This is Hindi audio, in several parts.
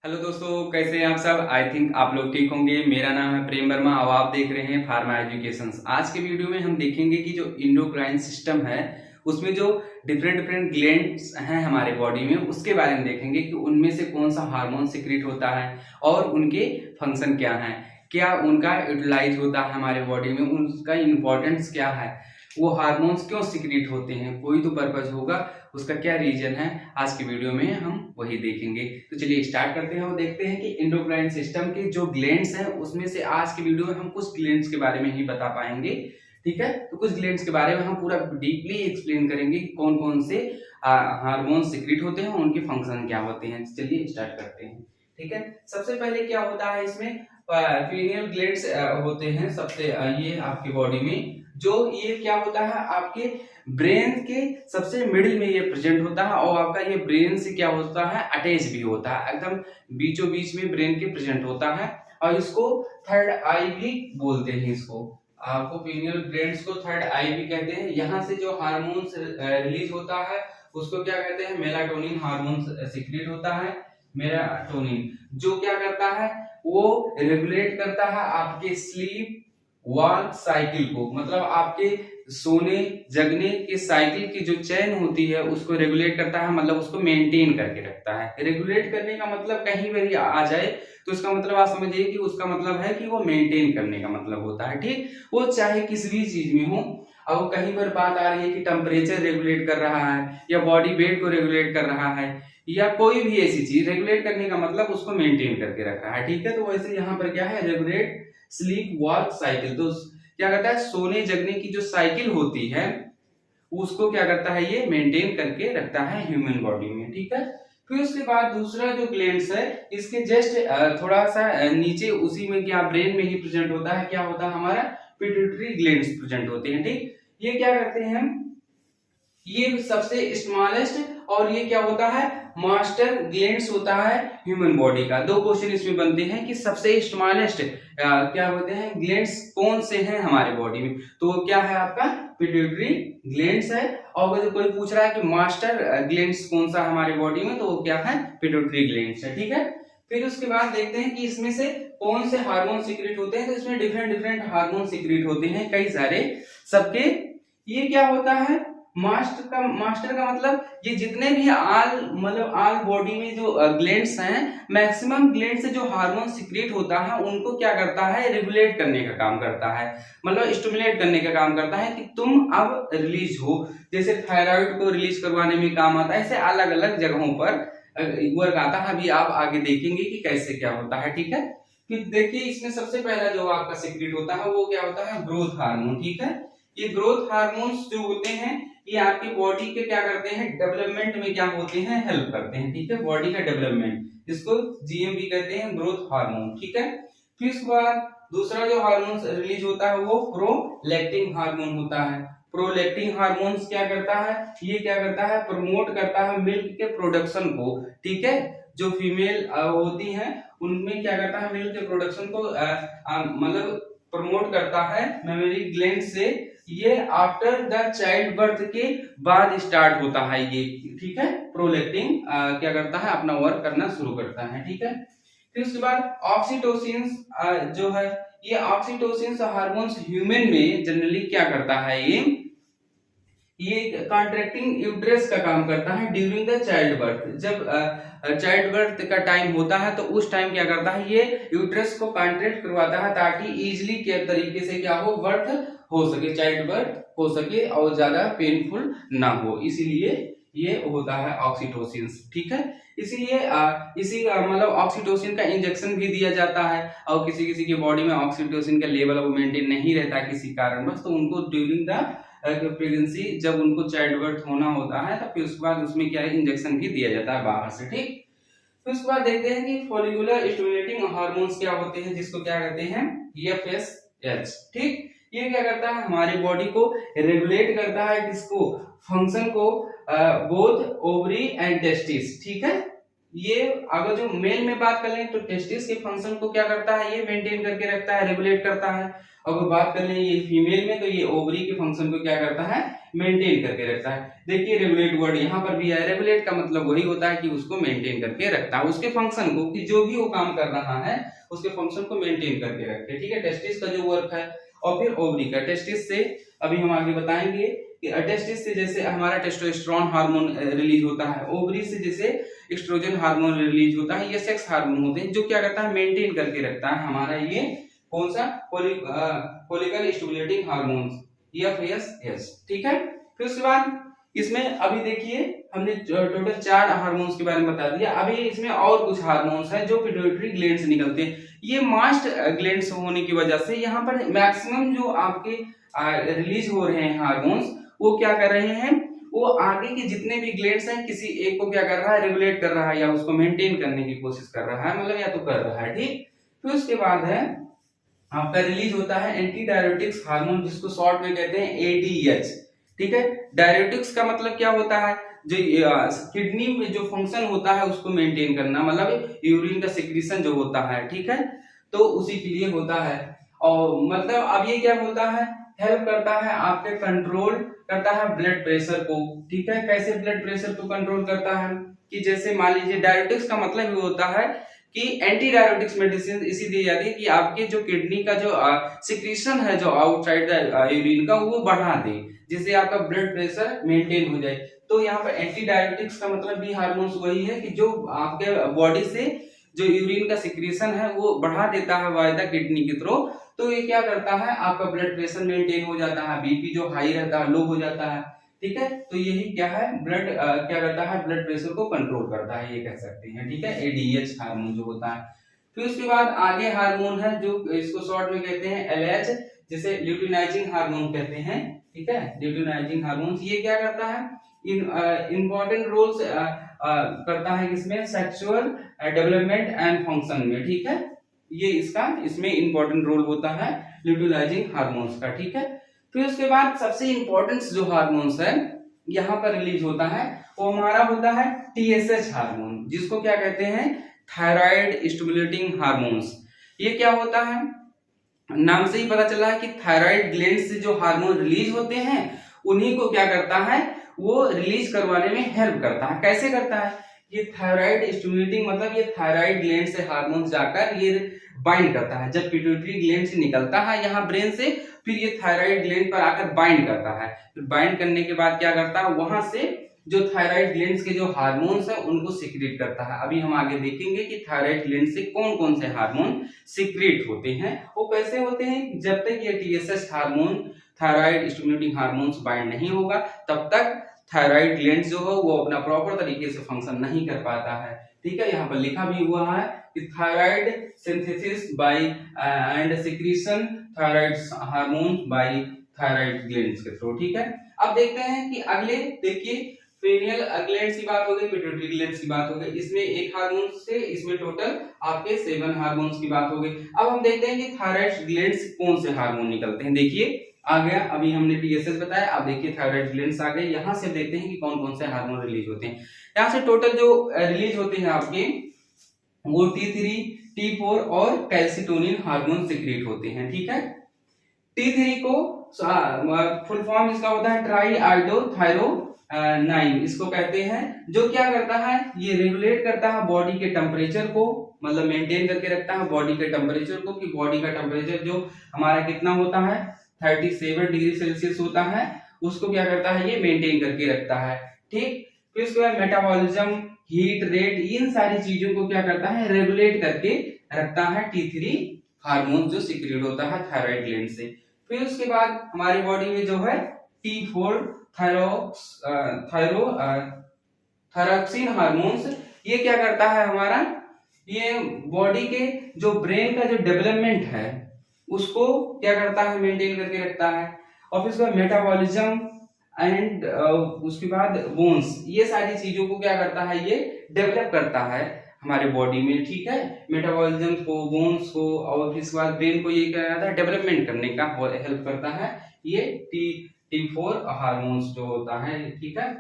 हेलो दोस्तों, कैसे हैं आप सब। आई थिंक आप लोग ठीक होंगे। मेरा नाम है प्रेम वर्मा और आप देख रहे हैं फार्मा एजुकेशंस। आज के वीडियो में हम देखेंगे कि जो इंडोक्राइन सिस्टम है उसमें जो डिफरेंट डिफरेंट ग्लैंड्स हैं हमारे बॉडी में, उसके बारे में देखेंगे कि उनमें से कौन सा हार्मोन सिक्रीट होता है और उनके फंक्शन क्या हैं, क्या उनका यूटिलाइज होता है हमारे बॉडी में, उनका इम्पोर्टेंस क्या है, वो हार्मोन्स क्यों सिक्रीट होते हैं, कोई तो पर्पज होगा, उसका क्या रीजन है। आज की वीडियो में हम वही देखेंगे। तो चलिए स्टार्ट करते हैं और देखते हैं कि इंडोक्राइन सिस्टम के जो ग्लैंड्स हैं उसमें से आज की वीडियो में हम कुछ ग्लैंड्स के बारे में ही बता पाएंगे। ठीक है, तो कुछ ग्लैंड्स के बारे में हम पूरा डीपली एक्सप्लेन करेंगे कि कौन कौन से हार्मोन सिक्रीट होते हैं, उनके फंक्शन क्या होते हैं। चलिए स्टार्ट करते हैं। ठीक है, सबसे पहले क्या होता है, इसमें फीमेल ग्लैंड्स होते हैं सबसे ये आपकी बॉडी में। जो ये क्या होता है, आपके ब्रेन के सबसे मिडिल में ये प्रेजेंट होता है और आपका ये ब्रेन से क्या होता है, अटैच भी होता है, एकदम बीचों बीच में ब्रेन के प्रेजेंट होता है। और इसको थर्ड आई भी बोलते हैं। इसको आपको पीनियल ग्लैंड्स को थर्ड आई भी कहते हैं। यहाँ से जो हार्मोन रिलीज होता है उसको क्या कहते हैं, मेलाटोनिन हार्मोन सिक्रीट होता है। मेलाटोनिन जो क्या करता है, वो रेगुलेट करता है आपके स्लीप वर्क साइकिल को, मतलब आपके सोने जगने के साइकिल की जो चेन होती है उसको रेगुलेट करता है, मतलब उसको मेंटेन करके रखता है। रेगुलेट करने का मतलब कहीं भी आ जाए तो उसका मतलब आप समझिए कि उसका मतलब है कि वो मेंटेन करने का मतलब होता है। ठीक, वो चाहे किसी भी चीज में हो। अब वो कहीं पर बात आ रही है कि टेम्परेचर रेगुलेट कर रहा है या बॉडी वेट को रेगुलेट कर रहा है या कोई भी ऐसी चीज, रेगुलेट करने का मतलब उसको मेंटेन करके रख रहा है। ठीक है, तो वैसे यहाँ पर क्या है, रेगुलेट स्लीप वर्क साइकिल। तो क्या करता है, सोने जगने की जो साइकिल होती है उसको क्या करता है, ये मेंटेन करके रखता है ह्यूमन बॉडी में। ठीक है, फिर उसके बाद दूसरा जो ग्लैंड्स है इसके जस्ट थोड़ा सा नीचे, उसी में क्या ब्रेन में ही प्रेजेंट होता है, क्या होता है हमारा, पिट्यूटरी ग्लैंड्स प्रेजेंट होते हैं। ठीक, ये क्या करते हैं, ये सबसे स्मॉलेस्ट और ये क्या होता है, मास्टर ग्लैंड्स होता है ह्यूमन बॉडी का। दो क्वेश्चन इसमें बनते हैं कि सबसे स्मॉलेस्ट क्या होते हैं ग्लैंड्स कौन से हैं हमारे बॉडी में, तो वो क्या है आपका पिट्यूटरी ग्लैंड्स है। और अगर कोई पूछ रहा है कि मास्टर ग्लैंड्स कौन सा हमारे बॉडी में, तो वो क्या है, पिट्यूटरी ग्लैंड्स है। ठीक है, फिर उसके बाद देखते हैं कि इसमें से कौन से हार्मोन सिक्रीट होते हैं। तो इसमें डिफरेंट डिफरेंट हार्मोन सिक्रीट होते हैं, कई सारे सबके। ये क्या होता है, मास्टर का मतलब ये जितने भी ऑल बॉडी में जो ग्लैंड्स हैं, मैक्सिमम ग्लैंड से जो हार्मोन सिक्रीट होता है उनको क्या करता है, रेगुलेट करने का काम करता है, मतलब स्टिमुलेट करने का काम करता है कि तुम अब रिलीज हो। जैसे थायराइड को रिलीज करवाने में काम आता है, ऐसे अलग अलग जगहों पर वर्क आता है। अभी आप आगे देखेंगे कि कैसे क्या होता है। ठीक है, फिर देखिए इसमें सबसे पहला जो आपका सिक्रीट होता है वो क्या होता है, ग्रोथ हार्मोन। ठीक है, ये ग्रोथ हार्मोन्स जो होते हैं ये आपकी बॉडी के क्या करते हैं, डेवलपमेंट में क्या होते हैं, हेल्प करते हैं। ठीक है, बॉडी का डेवलपमेंट, जिसको जीएमबी कहते हैं, ग्रोथ हार्मोन। ठीक है, फिर उसके बाद दूसरा जो हार्मोन रिलीज होता है वो प्रोलैक्टिन हार्मोन होता है। प्रोलैक्टिन हार्मोन्स क्या करता है, ये क्या करता है, प्रमोट करता है मिल्क के प्रोडक्शन को। ठीक है, जो फीमेल होती हैं उनमें क्या करता है, मिल्क के प्रोडक्शन को मतलब प्रमोट करता है मेमोरी ग्लैंड से। ये आफ्टर द चाइल्ड बर्थ के बाद स्टार्ट होता है ये। ठीक है, प्रोलैक्टिन क्या करता है, अपना वर्क करना शुरू करता है। ठीक है, फिर उसके बाद ऑक्सीटोसिन जो है, ये ऑक्सीटोसिन हार्मोन्स ह्यूमन में जनरली क्या करता है, ये कॉन्ट्रैक्टिंग यूट्रस का काम करता है ड्यूरिंग द चाइल्ड बर्थ। जब चाइल्ड बर्थ का टाइम होता है तो उस टाइम क्या करता है, ये यूट्रस को कॉन्ट्रैक्ट करवाता है ताकि इजीली के तरीके से क्या हो, बर्थ हो सके, चाइल्ड बर्थ हो सके और ज्यादा पेनफुल ना हो, इसीलिए ये होता है ऑक्सीटोसिन। ठीक है, इसीलिए इसी मतलब ऑक्सीटोसिन का इंजेक्शन भी दिया जाता है। और किसी किसी की बॉडी में ऑक्सीटोसिन का लेवल वो मेंटेन नहीं रहता किसी कारणवश, तो उनको ड्यूरिंग द प्रेगनेंसी जब उनको चाइल्ड बर्थ होना होता है तो फिर उसके बाद उसमें क्या है, इंजेक्शन भी दिया जाता है बाहर से। ठीक, फिर उसके बाद देखते हैं कि फॉलिकुलर स्टिमुलेटिंग हार्मोन्स क्या होते हैं, जिसको क्या कहते हैं, एफएसएच। ठीक, ये क्या करता है, हमारी बॉडी को रेगुलेट करता है, किसको, फंक्शन को, बोथ ओवरी एंड टेस्टिस। ठीक है, ये अगर जो मेल में बात कर लें तो टेस्टिस के फंक्शन को क्या करता है, ये मेंटेन करके रखता है, रेगुलेट करता है। अगर बात कर लें ये फीमेल में तो ये ओवरी के फंक्शन को क्या करता है, मेंटेन करके रखता है। देखिए रेगुलेट वर्ड यहाँ पर भी है, रेगुलेट का मतलब वही होता है कि उसको मेंटेन करके रखता है, उसके फंक्शन को, कि जो भी वो काम कर रहा है उसके फंक्शन को मेंटेन करके रखे। ठीक है, टेस्टिस का जो वर्क है। और फिर ओवरी का, टेस्टिस से अभी हम आगे बताएंगे कि टेस्टिस से जैसे हमारा टेस्टोस्टेरोन हार्मोन रिलीज होता है, ओवरी से जैसे एस्ट्रोजन हार्मोन रिलीज होता है, ये सेक्स हार्मोन होते हैं जो क्या करता है, मेंटेन करके रखता है हमारा ये कौन सा फॉलिकल स्टिमुलेटिंग हार्मोन्स FSH। ठीक है, फिर उसके बाद इसमें अभी देखिए हमने टोटल 4 हार्मोन्स के बारे में बता दिया। अभी इसमें और कुछ हार्मोन्स हैं जो पिट्यूटरी ग्लैंड से निकलते हैं। ये मास्ट ग्लैंड्स होने की वजह से यहाँ पर मैक्सिमम जो आपके रिलीज हो रहे हैं हार्मोन्स, वो क्या कर रहे हैं, वो आगे के जितने भी ग्लैंड्स हैं किसी एक को क्या कर रहा है, रेगुलेट कर रहा है या उसको मेंटेन करने की कोशिश कर रहा है, मतलब या तो कर रहा है। ठीक, फिर उसके बाद है आपका रिलीज होता है एंटी डायरेटिक्स हार्मोन, जिसको शॉर्ट में कहते हैं ADH। ठीक है, डायरेटिक्स का मतलब क्या होता है, जो किडनी में जो फंक्शन होता है उसको मेंटेन करना, मतलब यूरिन का सिक्रीशन जो होता है। ठीक है, तो उसी के लिए होता है। और मतलब अब ये क्या होता है, हेल्प करता है आपके कंट्रोल करता है ब्लड प्रेशर को। ठीक है, कैसे ब्लड प्रेशर को कंट्रोल करता है, कि जैसे मान लीजिए डायरेटिक्स का मतलब ये होता है कि एंटी डायरेटिक्स मेडिसिन इसी दी जाती है कि आपके जो किडनी का जो सिक्रीशन है जो आउटसाइड द यूरिन का, वो बढ़ा दे, जिससे आपका ब्लड प्रेशर मेंटेन हो जाए। तो यहाँ पर एंटी डायरेटिक्स का मतलब भी हार्मोन्स वही है कि जो आपके बॉडी से जो यूरिन का सिक्रीशन है वो बढ़ा देता है बाय द किडनी के थ्रू। तो ये क्या करता है, आपका ब्लड प्रेशर मेंटेन हो जाता है, बीपी जो हाई रहता है लो हो जाता है। ठीक है, तो यही क्या है, ब्लड क्या करता है, ब्लड प्रेशर को कंट्रोल करता है, ये कह सकते हैं। ठीक है, ADH हार्मोन जो होता है। फिर उसके बाद आगे हार्मोन है जो इसको शॉर्ट में कहते हैं LH, जिसे ल्यूटिनाइजिंग हार्मोन कहते हैं। ठीक है, ल्यूटिनाइजिंग हार्मोन ये क्या करता है, इंपॉर्टेंट रोल्स करता है किसमें, सेक्सुअल डेवलपमेंट एंड फंक्शन में। ठीक है, ये इसमें इंपॉर्टेंट रोल होता है ल्यूटिनाइजिंग हार्मोन्स का। ठीक है, फिर उसके बाद सबसे इंपॉर्टेंट जो हार्मोन्स है यहाँ पर रिलीज होता है वो हमारा होता है TSH हार्मोन, जिसको क्या कहते हैं, थायराइड स्टिमुलेटिंग हार्मोन्स। ये क्या होता है, नाम से ही पता चला है कि थायराइड ग्लैंड से जो हार्मोन रिलीज होते हैं उन्हीं को क्या करता है, वो रिलीज करवाने में हेल्प करता है। कैसे करता है, ये थायराइड स्टिमुलेटिंग मतलब ये थायराइड ग्लैंड से हार्मोन जाकर ये बाइंड करता है, जब पिट्यूटरी ग्लैंड से निकलता है यहाँ ब्रेन से, फिर ये थायराइड ग्लैंड पर आकर बाइंड करता है। फिर बाइंड करने के बाद क्या करता है, वहां से जो थायराइड ग्लैंड्स के जो हार्मोन्स है उनको सिक्रेट करता है। अभी हम आगे देखेंगे कि थायराइड ग्लैंड से कौन कौन से हार्मोन सिक्रेट होते हैं, वो कैसे होते हैं। जब तक ये TSH hormone, thyroid stimulating hormones bind नहीं होगा, तब तक थायराइड ग्लैंड जो हो वो अपना प्रॉपर तरीके से फंक्शन नहीं कर पाता है। ठीक है, यहाँ पर लिखा भी हुआ है कि thyroid synthesis by and secretion thyroid hormone by thyroid glands के थ्रू। ठीक है, अब देखते हैं कि अगले, देखिए पेनियल ग्लैंड्स की बात हो गई, पिट्यूटरी ग्लैंड्स की बात हो गई, इसमें एक हार्मोन से इसमें टोटल आपके 7 हार्मोन्स की बात हो गई। अब हम देखते हैं कि थायराइड ग्लैंड से कौन से हार्मोन निकलते हैं। देखिए आ गया, अभी हमने TSH बताया, अब देखिए थायराइड ग्लैंड्स आ गए। यहाँ से देखते हैं कि कौन कौन से हार्मोन रिलीज होते हैं। यहाँ से टोटल जो रिलीज होते हैं आपके वो T3, T4 और कैल्सिटोनिन हार्मोन सिक्रेट होते हैं। ठीक है, T3 को फुल फॉर्म इसका होता है ट्राई आइडोथायरोनाइन, इसको कहते हैं, जो क्या करता है, ये रेगुलेट करता है बॉडी के टेम्परेचर को, मतलब मेंटेन करके रखता है बॉडी के टेम्परेचर को, कि बॉडी का टेम्परेचर जो हमारा कितना होता है 37 डिग्री सेल्सियस होता है, उसको क्या करता है, ये मेंटेन करके रखता है। ठीक, फिर उसके बाद मेटाबॉलिज्म, हीट रेट, इन सारी चीजों को क्या करता है, रेगुलेट करके रखता है T3 हार्मोन जो सिक्रेट होता है थायराइड ग्लैंड से। फिर उसके बाद हमारी बॉडी में जो है T4 थायरोक्सिन हार्मोन्स, ये क्या करता है हमारा, ये बॉडी के जो ब्रेन का जो डेवलपमेंट है उसको क्या करता है, मेंटेन करके रखता है। और फिर उसके बाद मेटाबॉलिज्म एंड उसके बाद बोन्स, ये सारी चीजों को क्या करता है, ये डेवलप करता है हमारे बॉडी में। ठीक है, मेटाबॉलिज्म को, बोन्स को, और फिर इसके बाद ब्रेन को ये क्या करता है, डेवलपमेंट करने का हेल्प करता है ये T4 हार्मोन्स जो होता है। ठीक है,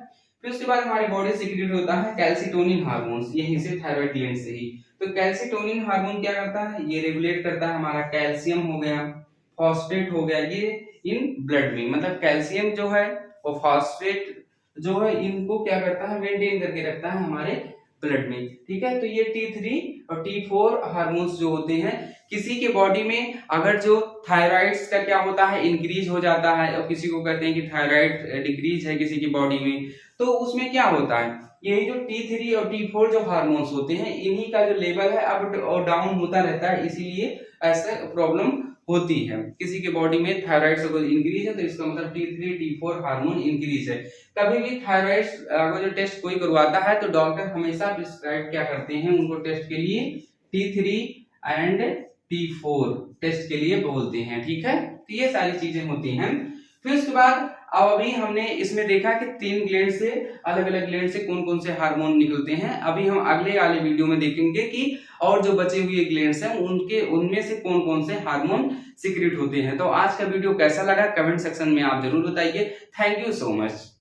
फिर उसके बाद हमारी बॉडी सिक्रेट होता है कैल्सिटोनिन हार्मोन्स, यहीं से थायराइड ग्लैंड से ही। तो कैल्सिटोनिन हार्मोन क्या करता है, ये रेगुलेट करता है हमारा कैल्शियम हो गया, फॉस्फेट हो गया, ये इन ब्लड में, मतलब कैल्शियम जो है और फॉस्फेट जो है इनको क्या करता है, मेंटेन करके रखता है हमारे ब्लड में। ठीक है, तो ये T3 और T4 हार्मोन्स जो होते हैं, किसी के बॉडी में अगर जो थायराइड का क्या होता है, इंक्रीज हो जाता है, और किसी को कहते हैं कि थायराइड डिक्रीज है किसी की बॉडी में, तो उसमें क्या होता है, यही जो T3 और T4 जो हार्मोन्स होते हैं, इन्हीं का जो लेवल है अप और डाउन होता रहता है, इसीलिए ऐसे प्रॉब्लम होती है। किसी के बॉडी में थायराइड से कोई इंक्रीज है तो इसका मतलब T3 T4 हार्मोन इंक्रीज है। कभी भी थायराइड अगर जो टेस्ट कोई करवाता है तो डॉक्टर हमेशा प्रिस्क्राइब क्या करते हैं, उनको टेस्ट के लिए T3 एंड T4 टेस्ट के लिए बोलते हैं। ठीक है, तो ये सारी चीजें होती हैं। फिर उसके बाद अब अभी हमने इसमें देखा कि 3 ग्लैंड से, अलग अलग ग्लैंड से कौन कौन से हार्मोन निकलते हैं। अभी हम अगले वाले वीडियो में देखेंगे कि और जो बचे हुए ग्लैंड्स हैं उनमें से कौन कौन से हार्मोन सीक्रेट होते हैं। तो आज का वीडियो कैसा लगा कमेंट सेक्शन में आप जरूर बताइए। Thank you so much.